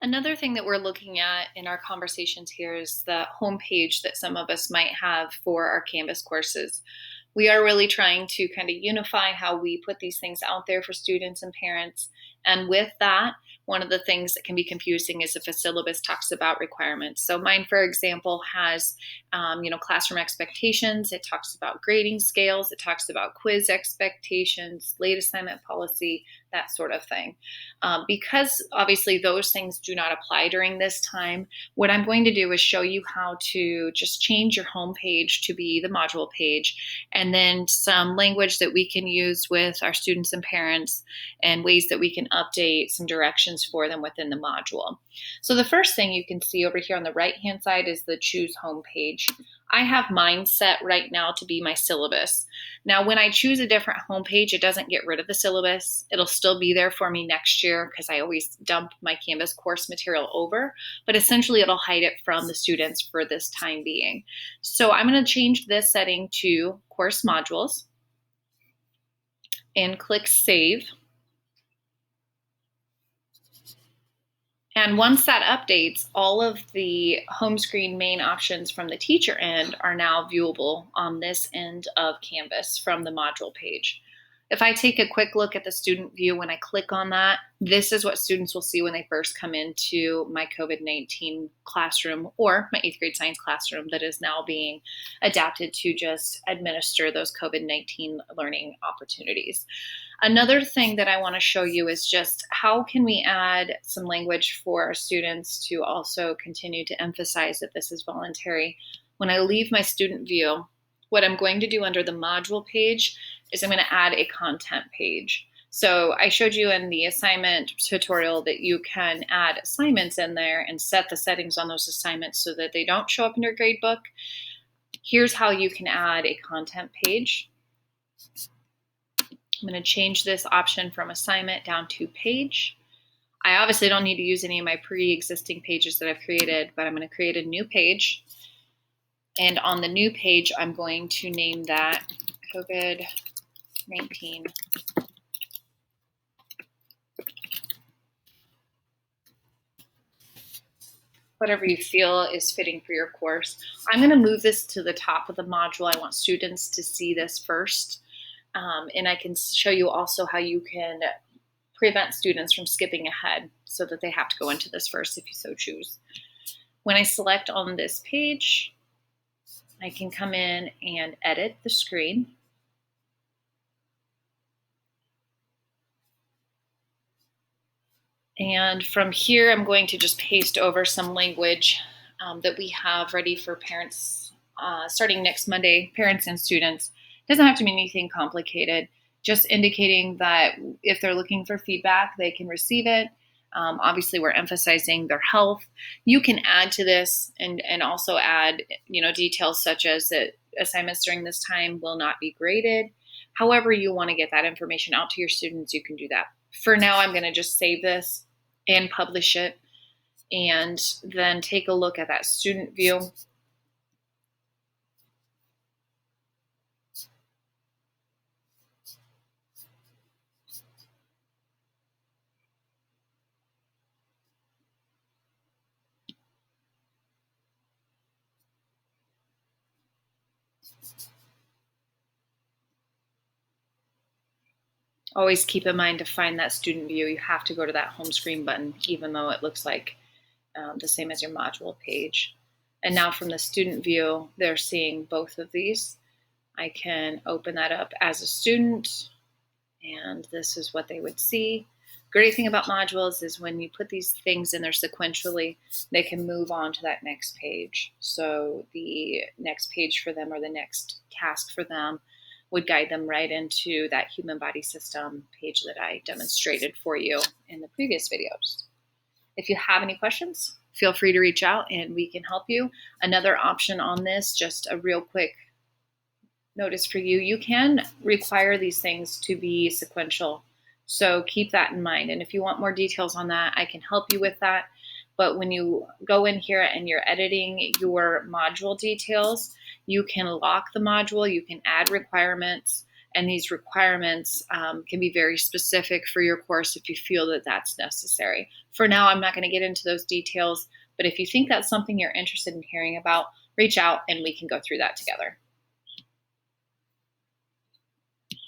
Another thing that we're looking at in our conversations here is the homepage that some of us might have for our Canvas courses. We are really trying to kind of unify how we put these things out there for students and parents. And with that, one of the things that can be confusing is if a syllabus talks about requirements. So mine, for example, has classroom expectations. It talks about grading scales. It talks about quiz expectations, late assignment policy, that sort of thing. Because obviously those things do not apply during this time, what I'm going to do is show you how to just change your home page to be the module page, and then some language that we can use with our students and parents and ways that we can update some directions for them within the module. So the first thing you can see over here on the right-hand side is the choose home page. I have mine set right now to be my syllabus. Now, when I choose a different homepage, it doesn't get rid of the syllabus. It'll still be there for me next year because I always dump my Canvas course material over, but essentially it'll hide it from the students for this time being. So I'm going to change this setting to course modules and click Save. And once that updates, all of the home screen main options from the teacher end are now viewable on this end of Canvas from the module page. If I take a quick look at the student view, when I click on that, this is what students will see when they first come into my COVID-19 classroom or my 8th grade science classroom that is now being adapted to just administer those COVID-19 learning opportunities. Another thing that I want to show you is just how can we add some language for our students to also continue to emphasize that this is voluntary. When I leave my student view, what I'm going to do under the module page is I'm going to add a content page. So I showed you in the assignment tutorial that you can add assignments in there and set the settings on those assignments so that they don't show up in your gradebook. Here's how you can add a content page. I'm going to change this option from assignment down to page. I obviously don't need to use any of my pre-existing pages that I've created, but I'm going to create a new page. And on the new page, I'm going to name that COVID-19 whatever you feel is fitting for your course. I'm going to move this to the top of the module. I want students to see this first. And I can show you also how you can prevent students from skipping ahead so that they have to go into this first if you so choose. When I select on this page, I can come in and edit the screen. And from here, I'm going to just paste over some language that we have ready for parents starting next Monday, parents and students. It doesn't have to be anything complicated, just indicating that if they're looking for feedback, they can receive it. Obviously, we're emphasizing their health. You can add to this and also add, details such as that assignments during this time will not be graded. However you want to get that information out to your students, you can do that. For now, I'm going to just save this and publish it, and then take a look at that student view. Always keep in mind to find that student view, you have to go to that home screen button, even though it looks like the same as your module page. And now from the student view, they're seeing both of these. I can open that up as a student, and this is what they would see. Great thing about modules is when you put these things in there sequentially, they can move on to that next page. So the next page for them or the next task for them would guide them right into that human body system page that I demonstrated for you in the previous videos. If you have any questions, feel free to reach out and we can help you. Another option on this, just a real quick notice for you, you can require these things to be sequential. So keep that in mind. And if you want more details on that, I can help you with that. But when you go in here and you're editing your module details, you can lock the module, you can add requirements, And these requirements can be very specific for your course if you feel that that's necessary. For now, I'm not going to get into those details, but if you think that's something you're interested in hearing about, reach out and we can go through that together.